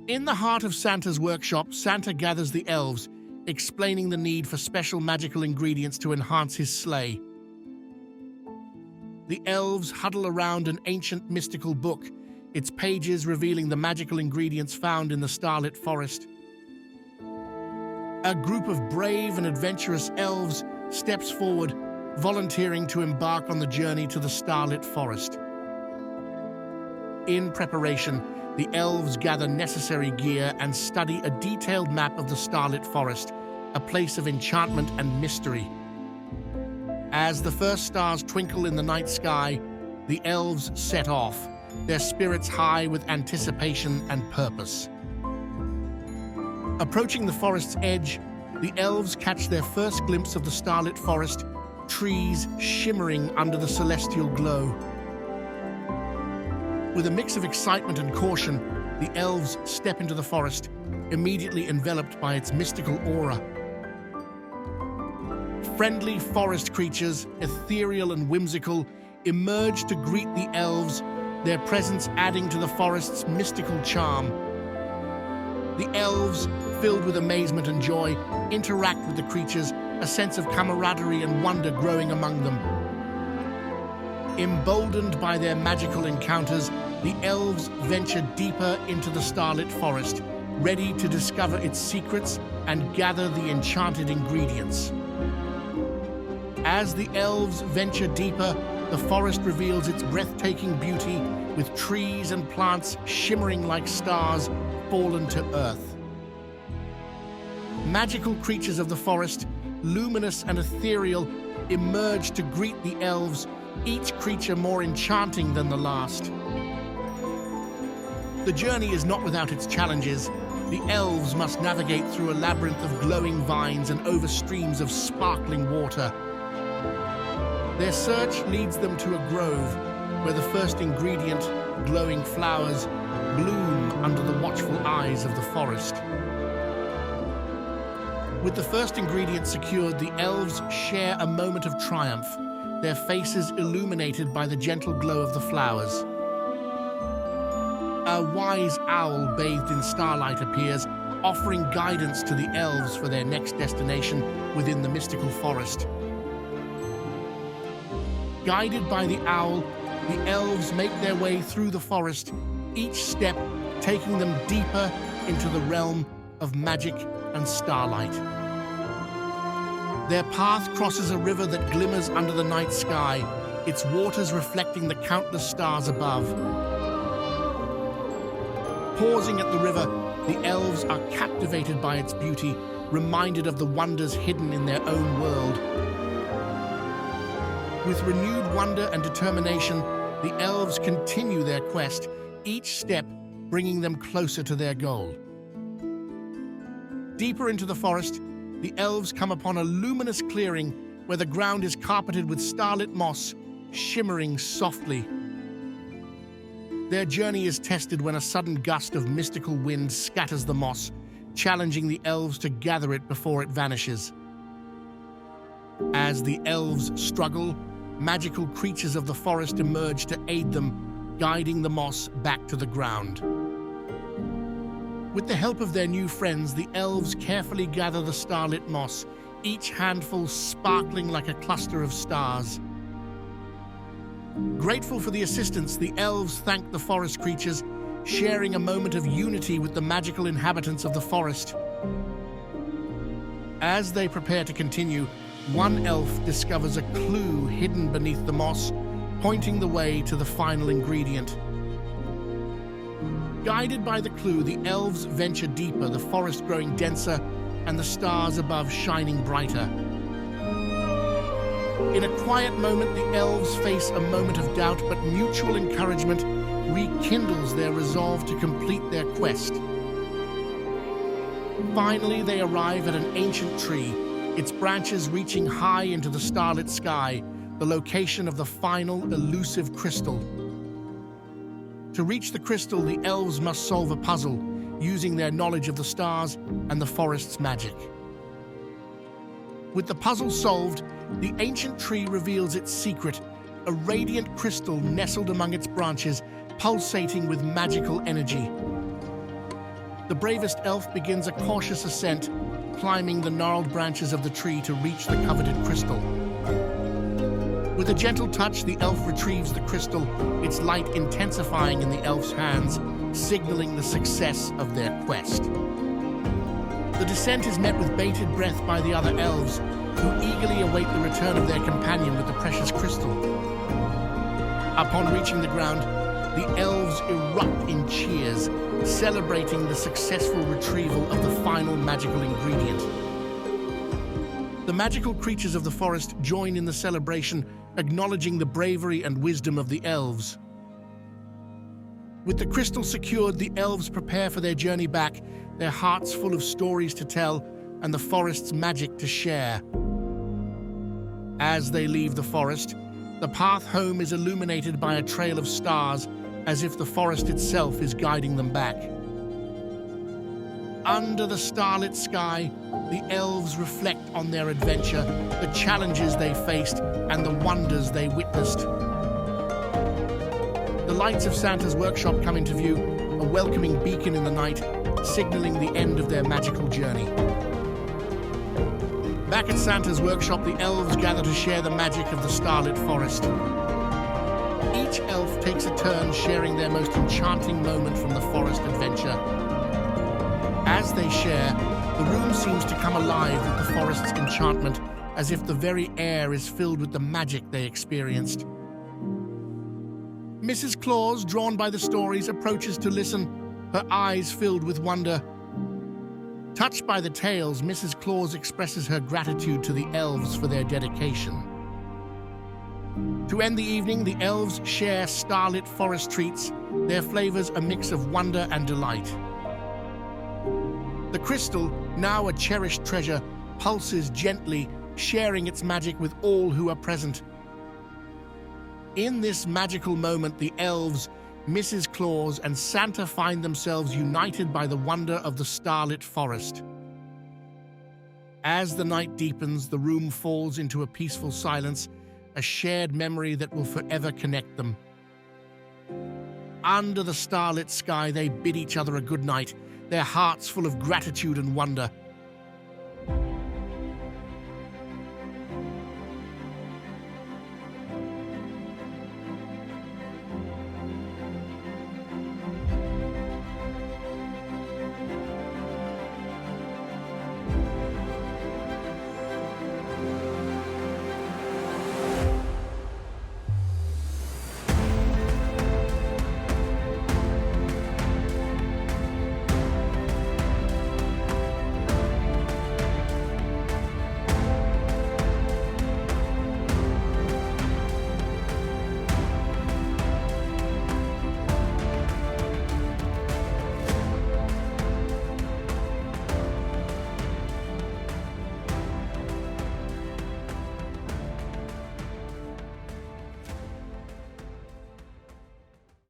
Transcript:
In the heart of Santa's workshop, Santa gathers the elves, explaining the need for special magical ingredients to enhance his sleigh. The elves huddle around an ancient mystical book, its pages revealing the magical ingredients found in the Starlit Forest. A group of brave and adventurous elves steps forward, volunteering to embark on the journey to the Starlit Forest. In preparation, the elves gather necessary gear and study a detailed map of the Starlit Forest, a place of enchantment and mystery. As the first stars twinkle in the night sky, the elves set off, their spirits high with anticipation and purpose. Approaching the forest's edge, the elves catch their first glimpse of the Starlit Forest, trees shimmering under the celestial glow. With a mix of excitement and caution, the elves step into the forest, immediately enveloped by its mystical aura. Friendly forest creatures, ethereal and whimsical, emerge to greet the elves, their presence adding to the forest's mystical charm. The elves, filled with amazement and joy, interact with the creatures, a sense of camaraderie and wonder growing among them. Emboldened by their magical encounters, the elves venture deeper into the Starlit Forest, ready to discover its secrets and gather the enchanted ingredients. As the elves venture deeper, the forest reveals its breathtaking beauty, with trees and plants shimmering like stars fallen to earth. Magical creatures of the forest, luminous and ethereal, emerge to greet the elves, each creature more enchanting than the last. The journey is not without its challenges. The elves must navigate through a labyrinth of glowing vines and over streams of sparkling water. Their search leads them to a grove, where the first ingredient, glowing flowers, bloom under the watchful eyes of the forest. With the first ingredient secured, the elves share a moment of triumph, their faces illuminated by the gentle glow of the flowers. A wise owl bathed in starlight appears, offering guidance to the elves for their next destination within the mystical forest. Guided by the owl, the elves make their way through the forest, each step taking them deeper into the realm of magic and starlight. Their path crosses a river that glimmers under the night sky, its waters reflecting the countless stars above. Pausing at the river, the elves are captivated by its beauty, reminded of the wonders hidden in their own world. With renewed wonder and determination, the elves continue their quest, each step bringing them closer to their goal. Deeper into the forest, the elves come upon a luminous clearing where the ground is carpeted with starlit moss, shimmering softly. Their journey is tested when a sudden gust of mystical wind scatters the moss, challenging the elves to gather it before it vanishes. As the elves struggle, magical creatures of the forest emerge to aid them, guiding the moss back to the ground. With the help of their new friends, the elves carefully gather the starlit moss, each handful sparkling like a cluster of stars. Grateful for the assistance, the elves thank the forest creatures, sharing a moment of unity with the magical inhabitants of the forest. As they prepare to continue, one elf discovers a clue hidden beneath the moss, pointing the way to the final ingredient. Guided by the clue, the elves venture deeper, the forest growing denser and the stars above shining brighter. In a quiet moment, the elves face a moment of doubt, but mutual encouragement rekindles their resolve to complete their quest. Finally, they arrive at an ancient tree, its branches reaching high into the starlit sky, the location of the final elusive crystal. To reach the crystal, the elves must solve a puzzle, using their knowledge of the stars and the forest's magic. With the puzzle solved, the ancient tree reveals its secret, a radiant crystal nestled among its branches, pulsating with magical energy. the bravest elf begins a cautious ascent, climbing the gnarled branches of the tree to reach the coveted crystal. With a gentle touch, the elf retrieves the crystal, its light intensifying in the elf's hands, signaling the success of their quest. The descent is met with bated breath by the other elves, who eagerly await the return of their companion with the precious crystal. Upon reaching the ground, the elves erupt in cheers, celebrating the successful retrieval of the final magical ingredient. The magical creatures of the forest join in the celebration, acknowledging the bravery and wisdom of the elves. With the crystal secured, the elves prepare for their journey back, their hearts full of stories to tell and the forest's magic to share. As they leave the forest, the path home is illuminated by a trail of stars, as if the forest itself is guiding them back. Under the starlit sky, the elves reflect on their adventure, the challenges they faced, and the wonders they witnessed. The lights of Santa's workshop come into view, a welcoming beacon in the night, signaling the end of their magical journey. Back at Santa's workshop, the elves gather to share the magic of the Starlit Forest. Each elf takes a turn sharing their most enchanting moment from the forest adventure. As they share, the room seems to come alive with the forest's enchantment, as if the very air is filled with the magic they experienced. Mrs. Claus, drawn by the stories, approaches to listen, her eyes filled with wonder. Touched by the tales, Mrs. Claus expresses her gratitude to the elves for their dedication. To end the evening, the elves share Starlit Forest treats, their flavors a mix of wonder and delight. The crystal, now a cherished treasure, pulses gently, sharing its magic with all who are present. In this magical moment, the elves, Mrs. Claus, and Santa find themselves united by the wonder of the Starlit Forest. As the night deepens, the room falls into a peaceful silence, a shared memory that will forever connect them. Under the starlit sky, they bid each other a good night, their hearts full of gratitude and wonder.